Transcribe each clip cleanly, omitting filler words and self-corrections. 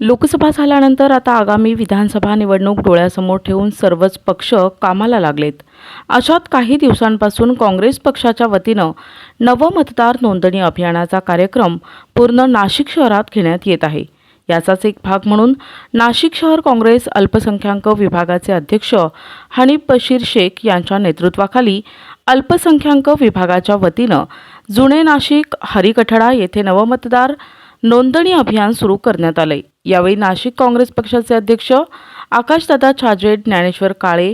लोकसभा झाल्यानंतर आता आगामी विधानसभा निवडणूक डोळ्यासमोर ठेवून सर्वच पक्ष कामाला लागलेत. अशात काही दिवसांपासून काँग्रेस पक्षाच्या वतीनं नवमतदार नोंदणी अभियानाचा कार्यक्रम पूर्ण नाशिक शहरात घेण्यात येत आहे. याचाच एक भाग म्हणून नाशिक शहर काँग्रेस अल्पसंख्याक विभागाचे अध्यक्ष हनीफ बशीर शेख यांच्या नेतृत्वाखाली अल्पसंख्याक विभागाच्या वतीनं जुने नाशिक हरिकठडा येथे नवमतदार नोंदणी अभियान सुरू करण्यात आले. यावेळी नाशिक काँग्रेस पक्षाचे अध्यक्ष आकाशदादा छाजे, ज्ञानेश्वर काळे,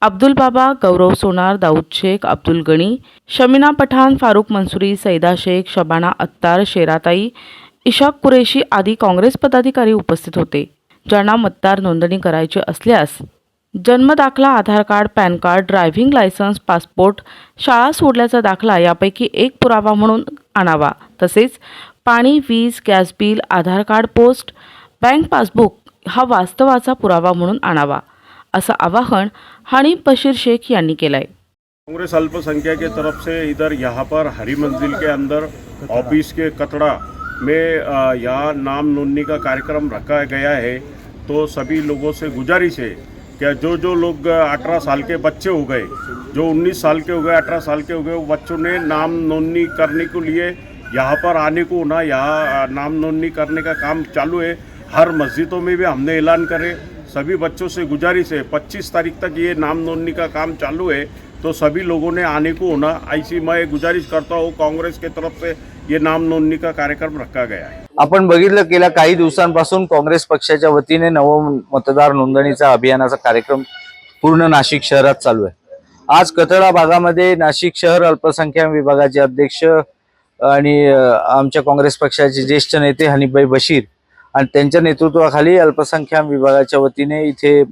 अब्दुल बाबा, गौरव सोनार, दाऊद शेख, अब्दुल गणी, शमीना पठाण, फारुख मंसुरी, सैदा शेख, शबाना अत्तार, शेराताई, इशाक कुरेशी आदी काँग्रेस पदाधिकारी उपस्थित होते. ज्यांना मतदार नोंदणी करायची असल्यास जन्मदाखला, Aadhaar card, PAN card, driving licence, passport, शाळा सोडल्याचा दाखला यापैकी एक पुरावा म्हणून आणावा. तसेच पाणी, वीज, गॅस बिल, आधार कार्ड, पोस्ट, बँक पासबुक हा वास्तवाचा पुरावा म्हणून आणावा, असं आवाहन हनीफ बशीर शेख यांनी केलंय. कांग्रेस अल्पसंख्यक की तरफ से इधर यहाँ पर हरी मंजिल के अंदर ऑफिस के कतड़ा में यहाँ नाम नोंदनी का कार्यक्रम रखा गया है. तो सभी लोगों से गुजारिश है कि जो लोग 18 साल के बच्चे हो गए, जो 19 साल के हो गए, 18 साल के हो गए, वो बच्चों ने नाम नोंदनी करने के लिए यहाँ पर आने को ना, यहाँ नाम नोंदनी करने का काम चालू है. हर मस्जिदों में भी हमने ऐलान करे. सभी बच्चों से गुजारिश है 25 तारीख तक ये नाम नोंदनी का काम चालू है, तो सभी लोगों ने आने को होना, ऐसी मैं गुजारिश करता हूँ. कांग्रेस के तरफ से ये नाम नोंदनी का कार्यक्रम रखा गया है. आपण बघितलं गेल्या काही दिवसांपासून काँग्रेस पक्षाच्या वतीने नव मतदार नोंदणीचा अभियानाचा कार्यक्रम पूर्ण नाशिक शहरात चालू आहे. आज कथळा भागामध्ये नाशिक शहर अल्पसंख्याक विभागाचे अध्यक्ष आणि आमच्या काँग्रेस पक्षाचे ज्येष्ठ नेते हनीफभाई बशीर आणि त्यांच्या नेतृत्वाखाली अल्पसंख्याक विभागाच्या वतीने इथे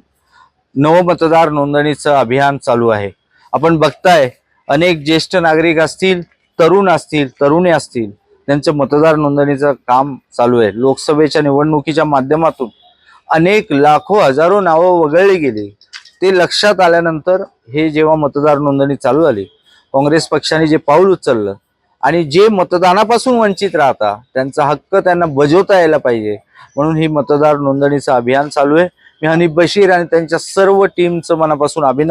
नवमतदार नोंदणीचं अभियान चालू आहे. आपण बघताय अनेक ज्येष्ठ नागरिक असतील, तरुण असतील, तरुणी असतील, त्यांचं मतदार नोंदणीचं काम चालू आहे. लोकसभेच्या निवडणुकीच्या माध्यमातून अनेक लाखो हजारो नावं वगळली गेली. ते लक्षात आल्यानंतर हे जेव्हा मतदार नोंदणी चालू झाली, काँग्रेस पक्षाने जे पाऊल उचललं आणि जे मतदानापासून वंचित राहता त्यांचा हक्क त्यांना बजावता यायला पाहिजे म्हणून ही मतदार नोंदणीचं अभियान चालू आहे. मी हनीफ बशीर आणि त्यांच्या सर्व टीमचं मनापासून अभिनंदन